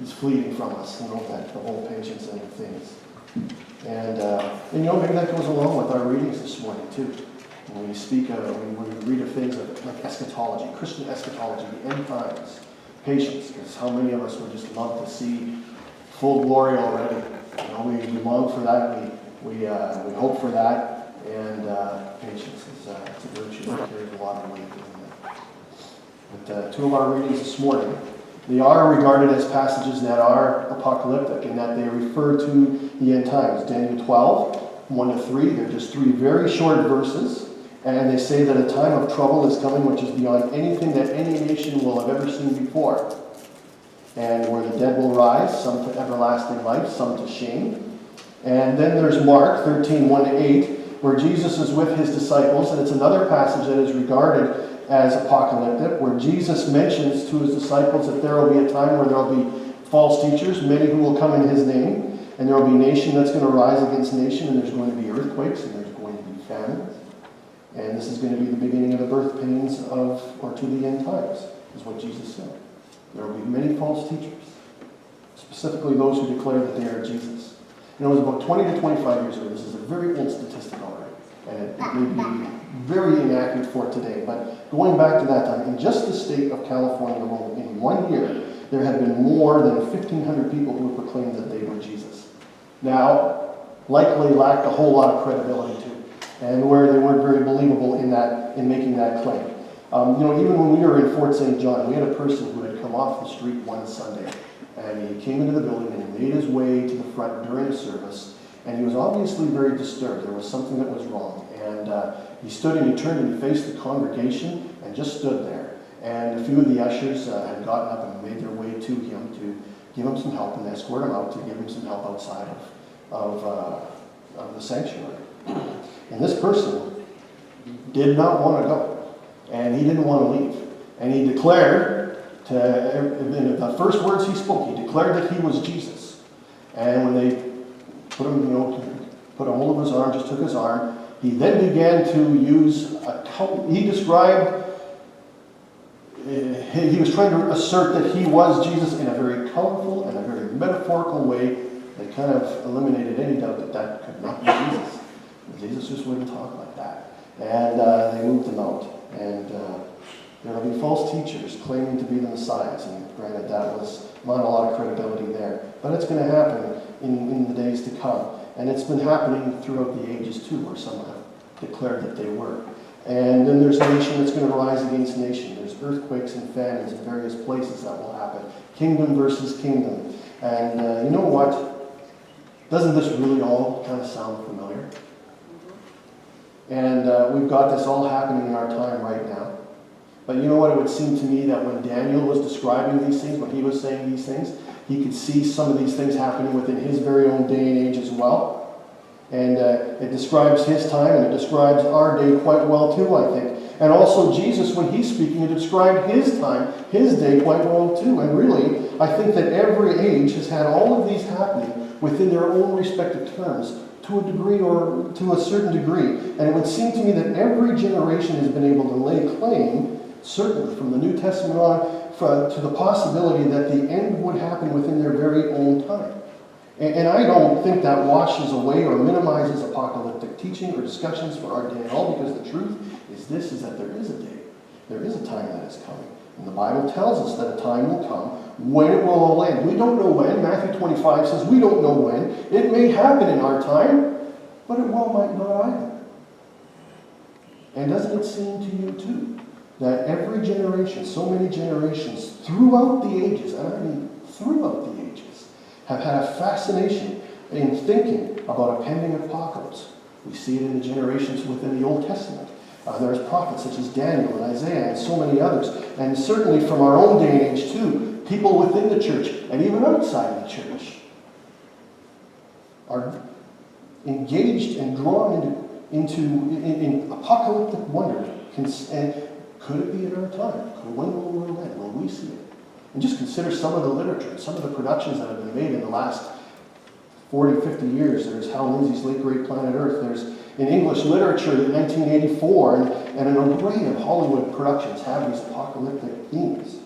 is fleeting from us, that the whole patience and the things. And maybe that goes along with our readings this morning too. When we speak, when we read of things like eschatology, Christian eschatology, the end times, patience, because how many of us would just love to see full glory already? We long for that, we hope for that, and patience is it's a virtue that carries a lot of weight, isn't it? But two of our readings this morning, they are regarded as passages that are apocalyptic in that they refer to the end times. Daniel 12, 1-3, they're just three very short verses, and they say that a time of trouble is coming which is beyond anything that any nation will have ever seen before. And where the dead will rise, some to everlasting life, some to shame. And then there's Mark 13, 1-8, where Jesus is with his disciples, and it's another passage that is regarded as apocalyptic, where Jesus mentions to his disciples that there will be a time where there will be false teachers, many who will come in his name, and there will be nation that's going to rise against nation, and there's going to be earthquakes, and there's going to be famines. And this is going to be the beginning of the birth pains to the end times, is what Jesus said. There will be many false teachers, specifically those who declare that they are Jesus. It was about 20 to 25 years ago. This is a very old statistic already, and it may be very inaccurate for today. But going back to that time, in just the state of California alone, in 1 year, there had been more than 1,500 people who proclaimed that they were Jesus. Now, likely lacked a whole lot of credibility too, and where they weren't very believable in making that claim. Even when we were in Fort St. John, we had a person who had come off the street one Sunday, and he came into the building and he made his way to the front during the service, and he was obviously very disturbed. There was something that was wrong, and he stood and he turned and he faced the congregation and just stood there. And a few of the ushers had gotten up and made their way to him to give him some help and escort him out to give him some help outside of the sanctuary. And this person did not want to go, and he didn't want to leave. And he declared, in the first words he spoke, he declared that he was Jesus. And when they put him, put a hold of his arm, just took his arm, he then began to use he described, he was trying to assert that he was Jesus in a very colorful and a very metaphorical way that kind of eliminated any doubt that that could not be Jesus. Jesus just wouldn't talk like that. And they moved him out. And there will be false teachers claiming to be the Messiahs. And granted, that was not a lot of credibility there. But it's going to happen in the days to come. And it's been happening throughout the ages too, where some have declared that they were. And then there's nation that's going to rise against nation. There's earthquakes and famines in various places that will happen. Kingdom versus kingdom. And you know what? Doesn't this really all kind of sound familiar? And we've got this all happening in our time right now. But you know what? It would seem to me that when Daniel was describing these things, when he was saying these things, he could see some of these things happening within his very own day and age as well. And it describes his time, and it describes our day quite well too, I think. And also Jesus, when he's speaking, it described his time, his day quite well too. And really, I think that every age has had all of these happening within their own respective terms, to a degree or to a certain degree. And it would seem to me that every generation has been able to lay claim, certainly from the New Testament on, to the possibility that the end would happen within their very own time. And I don't think that washes away or minimizes apocalyptic teaching or discussions for our day at all, because the truth is that there is a day. There is a time that is coming. And the Bible tells us that a time will come when it will all end. We don't know when. Matthew 25 says we don't know when. It may happen in our time, but it well might not either. And doesn't it seem to you too that every generation, so many generations throughout the ages, and I mean throughout the ages, have had a fascination in thinking about a pending apocalypse? We see it in the generations within the Old Testament. There's prophets such as Daniel and Isaiah and so many others. And certainly from our own day and age too, people within the church and even outside the church are engaged and drawn into apocalyptic wonder. And could it be in our time? When will the world end? Will we see it? And just consider some of the literature, some of the productions that have been made in the last 40, 50 years. There's Hal Lindsey's late great Planet Earth. There's in English literature in 1984, and an array of Hollywood productions have these apocalyptic themes.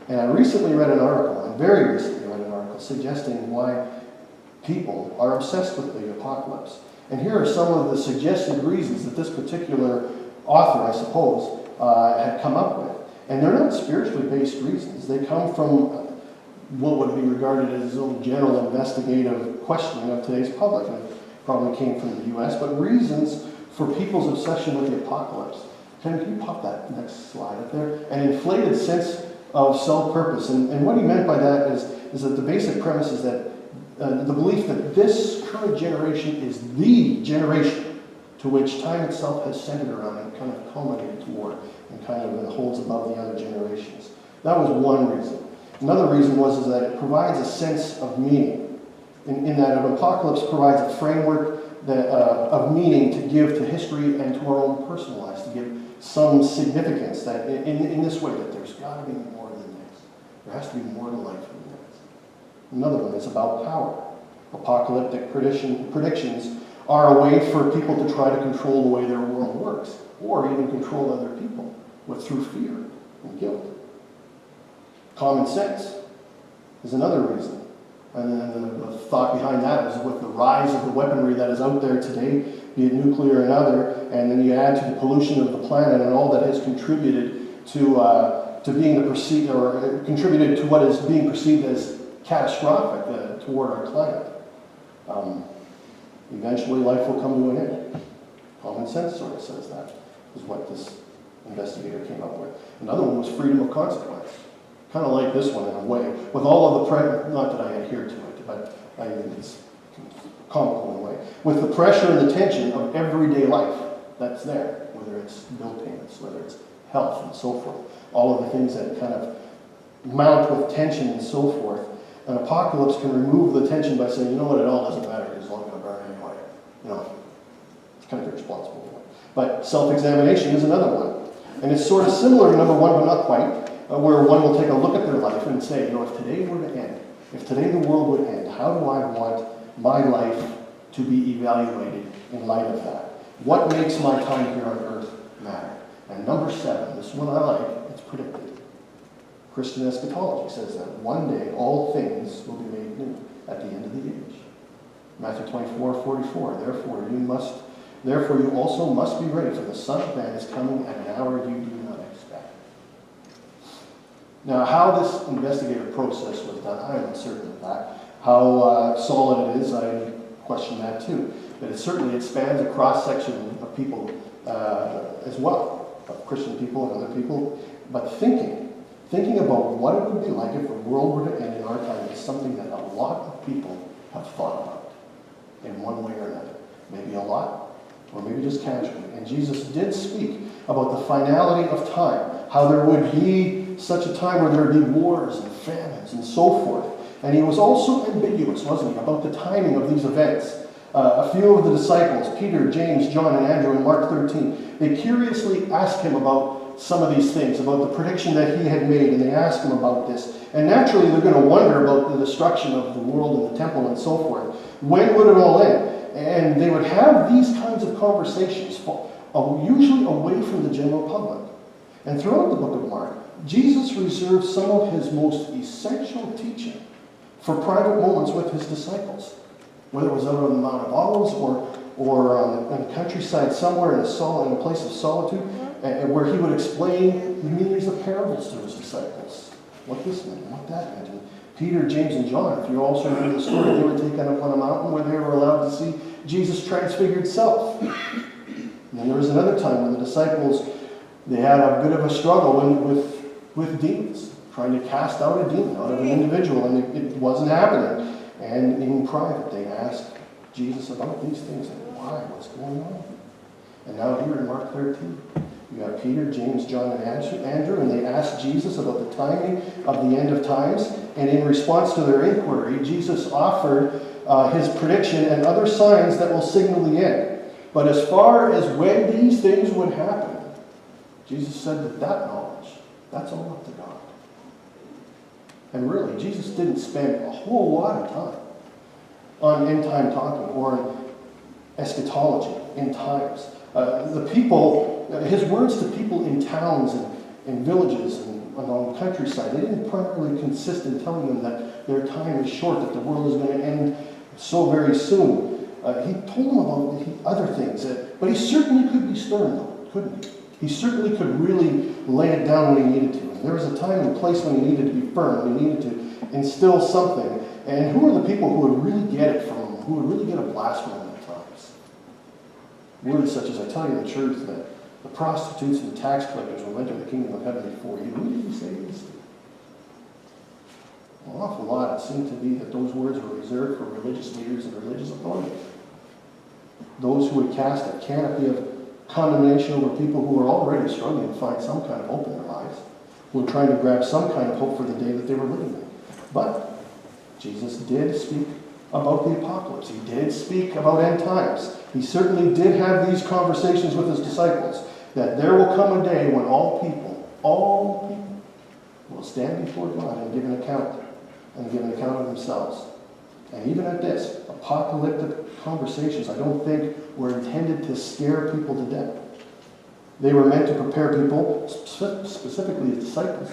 And I recently read an article, and very recently read an article, suggesting why people are obsessed with the apocalypse. And here are some of the suggested reasons that this particular author, I suppose, had come up with. And they're not spiritually based reasons. They come from what would be regarded as his own general investigative questioning of today's public. And it probably came from the U.S., but reasons for people's obsession with the apocalypse. Ken, can you pop that next slide up there? An inflated sense of self-purpose. And what he meant by that is that the basic premise is that the belief that this current generation is the generation to which time itself has centered around and kind of culminated toward and kind of holds above the other generations. That was one reason. Another reason was that it provides a sense of meaning, in that an apocalypse provides a framework of meaning to give to history and to our own personal lives, to give some significance that in this way, that there's got to be more than this. There has to be more to life than this. Another one is about power. Apocalyptic predictions are a way for people to try to control the way their world works, or even control other people through fear and guilt. Common sense is another reason. And then the thought behind that is with the rise of the weaponry that is out there today, be it nuclear and other, and then you add to the pollution of the planet and all that has contributed to being contributed to what is being perceived as catastrophic toward our climate. Eventually life will come to an end. Common sense sort of says that, is what this investigator came up with. Another one was freedom of consequence. Kind of like this one in a way. With all of the not that I adhere to it, but I think it's comical in a way. With the pressure and the tension of everyday life that's there, whether it's bill payments, whether it's health and so forth, all of the things that kind of mount with tension and so forth, an apocalypse can remove the tension by saying, you know what, it all doesn't matter, it's all going to burn anyway. You know, it's kind of irresponsible. But self-examination is another one. And it's sort of similar to number one, but not quite. Where one will take a look at their life and say, you know, if today were to end, if today the world would end, how do I want my life to be evaluated in light of that? What makes my time here on earth matter? And number 7, this one I like, it's predicted. Christian eschatology says that one day all things will be made new at the end of the age. Matthew 24:44, therefore you also must be ready, for the Son of Man is coming at an hour you do not expect. Now, how this investigative process was done, I'm uncertain of that. How solid it is, I question that too. But it spans a cross-section of people as well, of Christian people and other people. But thinking about what it would be like if the world were to end in our time is something that a lot of people have thought about in one way or another. Maybe a lot, or maybe just casually. And Jesus did speak about the finality of time, how there would be such a time where there would be wars and famines and so forth. And he was also ambiguous, wasn't he, about the timing of these events. A few of the disciples, Peter, James, John, and Andrew in Mark 13, they curiously asked him about some of these things, about the prediction that he had made, and they asked him about this. And naturally, they're going to wonder about the destruction of the world and the temple and so forth. When would it all end? And they would have these kinds of conversations, usually away from the general public. And throughout the book of Mark, Jesus reserved some of his most essential teaching for private moments with his disciples, whether it was out on the Mount of Olives or on the countryside somewhere in a place of solitude, where he would explain the meanings of parables to his disciples, what this meant, what that meant. And Peter, James, and John, if you also remember the story, they were taken up on a mountain where they were allowed to see Jesus' transfigured self. And then there was another time when the disciples, they had a bit of a struggle with demons, trying to cast out a demon out of an individual, and it wasn't happening. And in private, they asked Jesus about these things, and why, what's going on? And now here in Mark 13, you have Peter, James, John, and Andrew, and they asked Jesus about the timing of the end of times. And in response to their inquiry, Jesus offered his prediction and other signs that will signal the end. But as far as when these things would happen, Jesus said that knowledge, that's all up to God. And really, Jesus didn't spend a whole lot of time on end-time talking or on eschatology, end times. The people, his words to people in towns and villages and the countryside. They didn't primarily consist in telling them that their time is short, that the world is going to end so very soon. He told them about other things, but he certainly could be stern, though, couldn't he? He certainly could really lay it down when he needed to. And there was a time and place when he needed to be firm, when he needed to instill something. And who are the people who would really get it from him, who would really get a blast from him at times? Words such as, I tell you the truth, that the prostitutes and the tax collectors will enter the kingdom of heaven before you. Who did he say this to? An awful lot. It seemed to be that those words were reserved for religious leaders and religious authorities. Those who would cast a canopy of condemnation over people who were already struggling to find some kind of hope in their lives, who were trying to grab some kind of hope for the day that they were living in. But Jesus did speak about the apocalypse. He did speak about end times. He certainly did have these conversations with his disciples, that there will come a day when all people will stand before God and give an account of themselves. And even at this, apocalyptic conversations, I don't think were intended to scare people to death. They were meant to prepare people, specifically the disciples,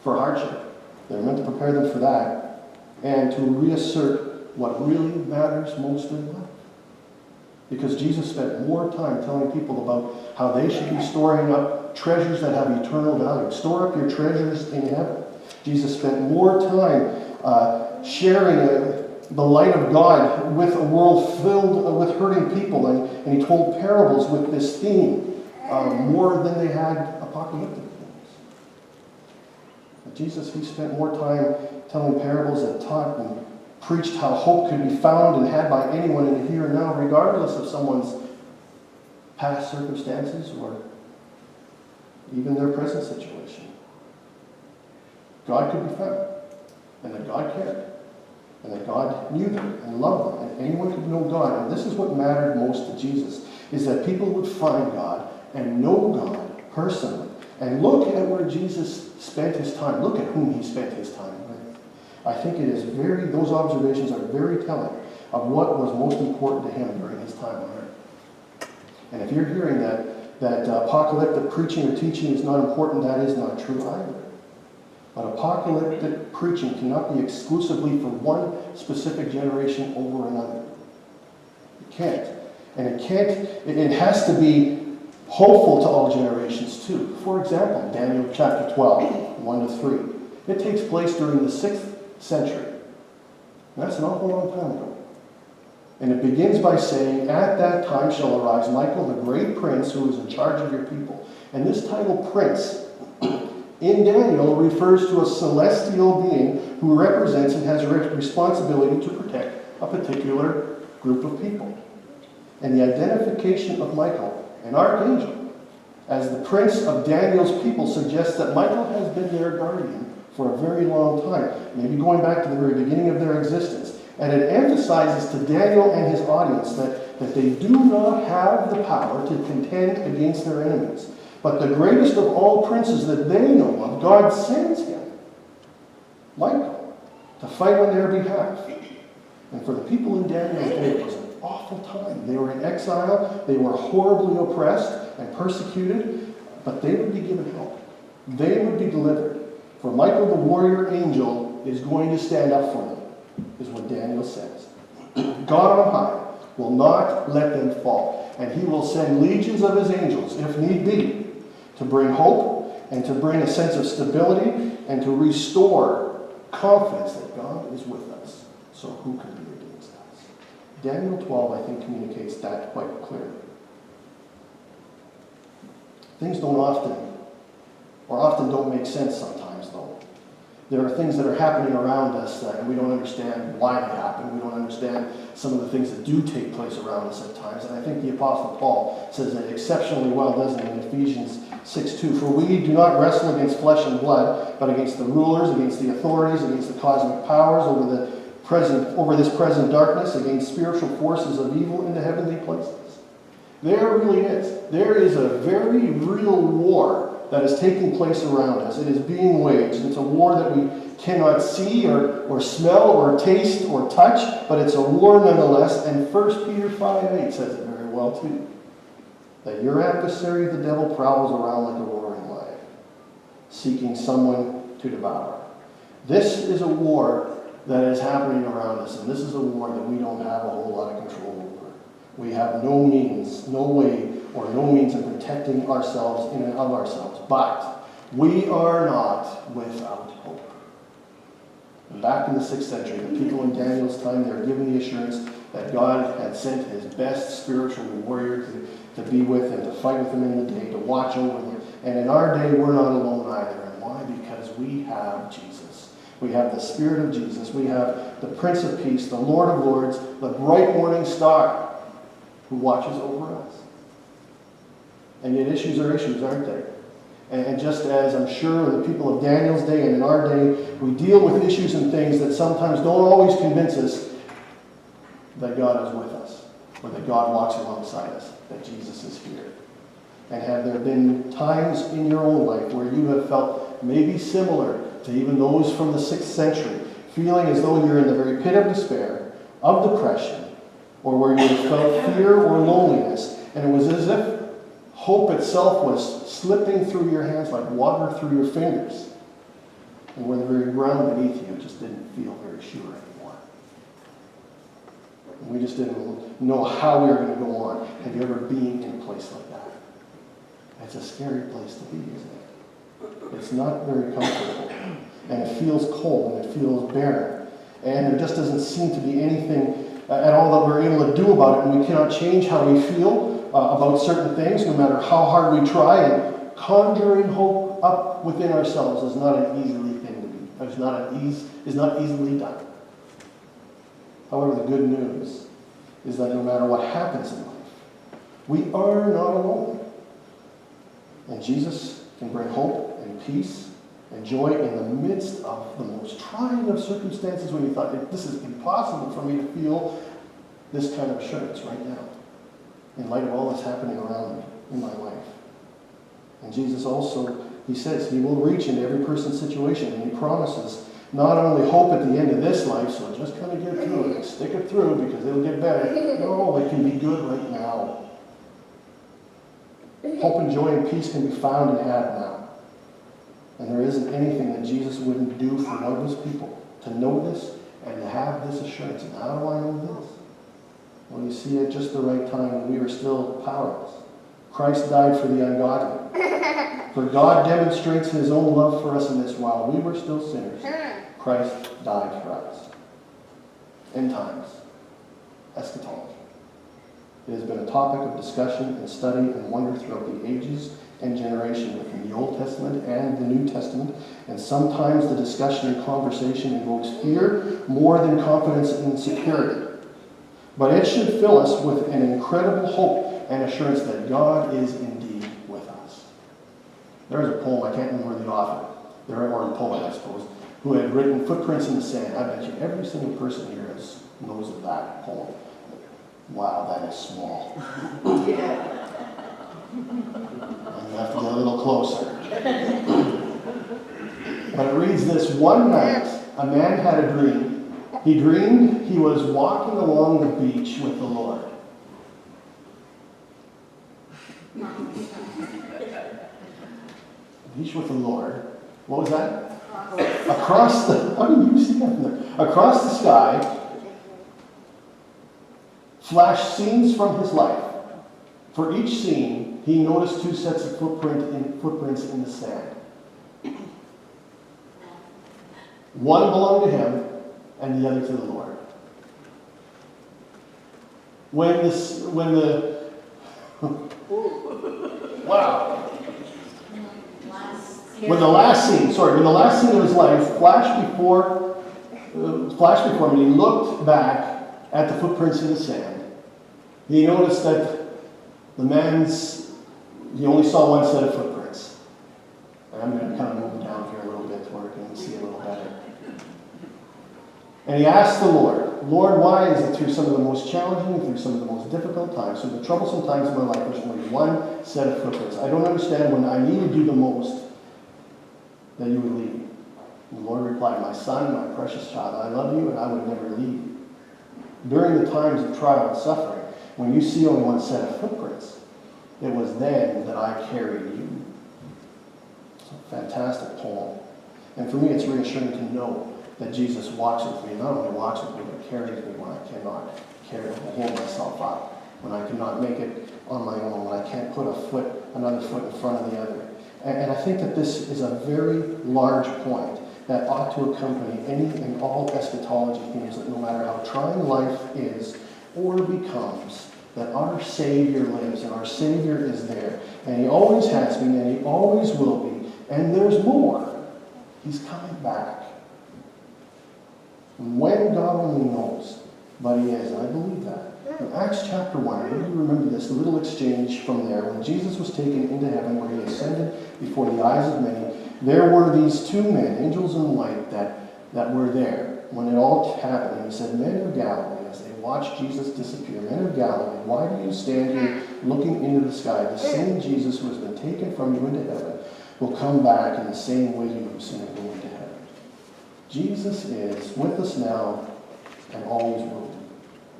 for hardship. They were meant to prepare them for that and to reassert what really matters most in life. Because Jesus spent more time telling people about how they should be storing up treasures that have eternal value. Store up your treasures in heaven. Jesus spent more time sharing the light of God with a world filled with hurting people. And he told parables with this theme more than they had apocalyptic themes. But Jesus, he spent more time telling parables that taught and preached how hope could be found and had by anyone in the here and now, regardless of someone's past circumstances or even their present situation. God could be found, and that God cared, and that God knew them and loved them, and anyone could know God. And this is what mattered most to Jesus, is that people would find God and know God personally. And look at where Jesus spent his time. Look at whom he spent his time with. I think those observations are very telling of what was most important to him during his time on earth. And if you're hearing that apocalyptic preaching or teaching is not important, that is not true either. But apocalyptic preaching cannot be exclusively for one specific generation over another. It can't. And it has to be hopeful to all generations too. For example, Daniel chapter 12, 1 to 3. It takes place during the 6th century. That's an awful long time ago. And it begins by saying, "At that time shall arise Michael, the great prince, who is in charge of your people." And this title, prince, in Daniel refers to a celestial being who represents and has a responsibility to protect a particular group of people. And the identification of Michael, an archangel, as the prince of Daniel's people suggests that Michael has been their guardian for a very long time, maybe going back to the very beginning of their existence. And it emphasizes to Daniel and his audience that they do not have the power to contend against their enemies. But the greatest of all princes that they know of, God sends him, Michael, to fight on their behalf. And for the people in Daniel's day, it was an awful time. They were in exile, they were horribly oppressed and persecuted, but they would be given help. They would be delivered. For Michael, the warrior angel, is going to stand up for them, is what Daniel says. God on high will not let them fall, and he will send legions of his angels, if need be, to bring hope and to bring a sense of stability and to restore confidence that God is with us. So who can be against us? Daniel 12, I think, communicates that quite clearly. Things often don't make sense sometimes, though. There are things that are happening around us and we don't understand why they happen. We don't understand some of the things that do take place around us at times. And I think the Apostle Paul says that exceptionally well, doesn't he, in Ephesians 6:2. For we do not wrestle against flesh and blood, but against the rulers, against the authorities, against the cosmic powers over this present darkness, against spiritual forces of evil in the heavenly places. There really is. There is a very real war that is taking place around us. It is being waged. It's a war that we cannot see or smell or taste or touch, but it's a war nonetheless. And 1 Peter 5:8 says it very well too. That your adversary, the devil, prowls around like a roaring lion, seeking someone to devour. This is a war that is happening around us, and this is a war that we don't have a whole lot of control over. We have no means, no way, or no means of protecting ourselves in and of ourselves. But we are not without hope. Back in the 6th century, the people in Daniel's time, they were given the assurance that God had sent his best spiritual warrior to be with them, to fight with them in the day, to watch over them. And in our day, we're not alone either. And why? Because we have Jesus. We have the Spirit of Jesus. We have the Prince of Peace, the Lord of Lords, the bright morning star who watches over us. And yet issues are issues, aren't they? And just as I'm sure the people of Daniel's day and in our day, we deal with issues and things that sometimes don't always convince us that God is with us, or that God walks alongside us, that Jesus is here. And have there been times in your own life where you have felt maybe similar to even those from the 6th century, feeling as though you're in the very pit of despair, of depression, or where you have felt fear or loneliness, and it was as if hope itself was slipping through your hands like water through your fingers, and where the very ground beneath you just didn't feel very sure anymore. And we just didn't know how we were going to go on. Have you ever been in a place like that? It's a scary place to be, isn't it? It's not very comfortable, and it feels cold, and it feels barren, and there just doesn't seem to be anything at all that we're able to do about it, and we cannot change how we feel about certain things, no matter how hard we try. And conjuring hope up within ourselves is not an easy thing to do. Is not easily done. However, the good news is that no matter what happens in life, we are not alone. And Jesus can bring hope and peace and joy in the midst of the most trying of circumstances, when you thought, this is impossible for me to feel this kind of assurance right now, in light of all that's happening around me in my life. And Jesus also, he says, he will reach into every person's situation, and he promises not only hope at the end of this life, so just kind of get through it, stick it through because it'll get better. No, it can be good right now. Hope and joy and peace can be found and had now. And there isn't anything that Jesus wouldn't do for one of his people to know this and to have this assurance. And how do I know this? Well, you see, at just the right time when we were still powerless, Christ died for the ungodly. For God demonstrates his own love for us in this: while we were still sinners, Christ died for us. End times. Eschatology. It has been a topic of discussion and study and wonder throughout the ages and generation within the Old Testament and the New Testament, and sometimes the discussion and conversation invokes fear more than confidence and security. But it should fill us with an incredible hope and assurance that God is indeed with us. There's a poem, I can't remember the author, or a poet, I suppose, who had written Footprints in the Sand. I bet you every single person here knows of that poem. Wow, that is small. Yeah. You have to get a little closer. But it reads this: one night, a man had a dream. He dreamed he was walking along the beach with the Lord. Beach with the Lord. What was that? Across the, how do you see that from there? Across the sky flashed scenes from his life. For each scene, he noticed two sets of footprints in the sand. One belonged to him, and the other to the Lord. When the last scene of his life flashed before him, and he looked back at the footprints in the sand, he noticed that he only saw one set of footprints. And I'm going to kind of move down here a little bit to where you can see a little better. And he asked the Lord, Lord, why is it through some of the most challenging, through some of the most difficult times, through the troublesome times of my life, there's only one set of footprints? I don't understand when I needed you the most that you would leave me. And the Lord replied, my son, my precious child, I love you and I would never leave you. During the times of trial and suffering, when you see only one set of footprints, it was then that I carried you. a fantastic poem. And for me, it's reassuring to know that Jesus walks with me, not only walks with me, but carries me when I cannot hold myself up, when I cannot make it on my own, when I can't put another foot in front of the other. And I think that this is a very large point that ought to accompany any and all eschatology themes, that no matter how trying life is or becomes, that our Savior lives, and our Savior is there. And He always has been, and He always will be. And there's more. He's coming back. When, God only knows, but He is, and I believe that. In Acts chapter 1, maybe you remember this little exchange from there, when Jesus was taken into heaven, where He ascended before the eyes of many, there were these two men, angels in light, that were there when it all happened. And He said, "Men of Galilee," as they watched Jesus disappear, "Men of Galilee, why do you stand here looking into the sky? The same Jesus who has been taken from you into heaven will come back in the same way you have seen Him go into heaven." Jesus is with us now and always will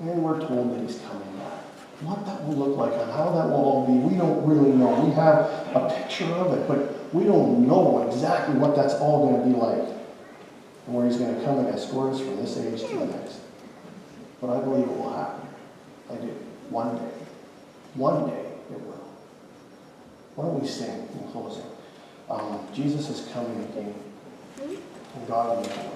be. And we're told that He's coming back. What that will look like and how that will all be, we don't really know. We have a picture of it, but we don't know exactly what that's all going to be like, and where He's going to come and escort us from this age to the next. But I believe it will happen. I do. One day. One day it will. Why don't we sing in closing? Jesus is coming again, and God will make a way.